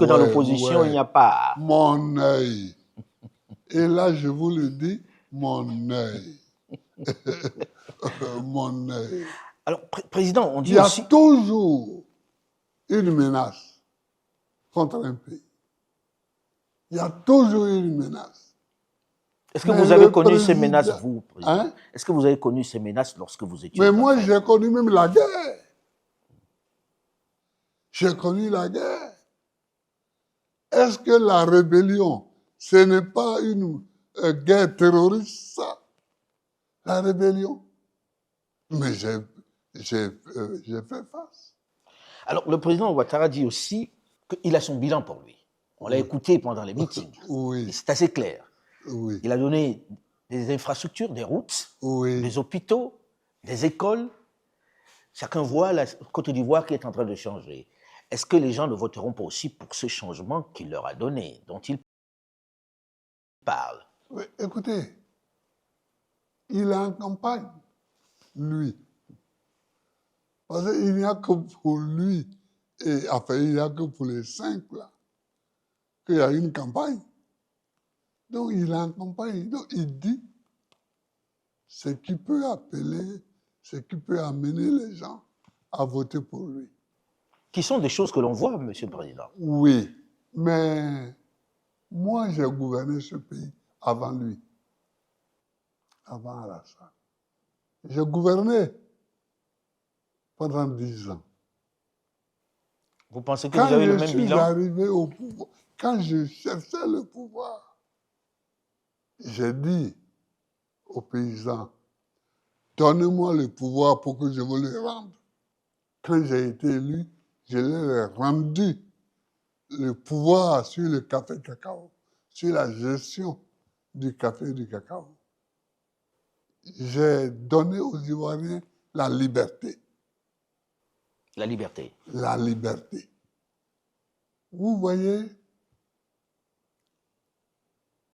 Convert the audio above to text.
que dans l'opposition, il n'y a pas. Mon œil. Et là, je vous le dis, mon œil. Mon œil. Alors, Président, on dit Il y a aussi... toujours une menace contre un pays. Il y a toujours une menace. Est-ce que vous avez connu ces menaces, vous, Président? Hein? Est-ce que vous avez connu ces menaces lorsque vous étiez... Mais moi, j'ai connu même la guerre. J'ai connu la guerre. Est-ce que la rébellion, ce n'est pas une guerre terroriste, ça? La rébellion? Mais j'ai fait face. Alors, le président Ouattara dit aussi qu'il a son bilan pour lui. On l'a écouté pendant les meetings. Oui. C'est assez clair. Oui. Il a donné des infrastructures, des routes, Oui. des hôpitaux, des écoles. Chacun voit la Côte d'Ivoire qui est en train de changer. Est-ce que les gens ne voteront pas aussi pour ce changement qu'il leur a donné, dont il parle? Oui, écoutez, il est en campagne, lui. Parce qu'il n'y a que pour lui, et enfin, il n'y a que pour les 5, là, qu'il y a une campagne. Donc, il est en campagne. Donc, il dit ce qui peut appeler, ce qui peut amener les gens à voter pour lui. Qui sont des choses que l'on voit, Monsieur le Président. Oui, mais moi, j'ai gouverné ce pays avant lui, avant Alassane. J'ai gouverné pendant 10 ans. Vous pensez que vous avez le même bilan? Quand je suis arrivé au pouvoir, quand je cherchais le pouvoir, j'ai dit aux paysans, donnez-moi le pouvoir pour que je vous le rende. Quand j'ai été élu, je leur ai rendu le pouvoir sur le café cacao, sur la gestion du café et du cacao. J'ai donné aux Ivoiriens la liberté. La liberté. La liberté. Vous voyez,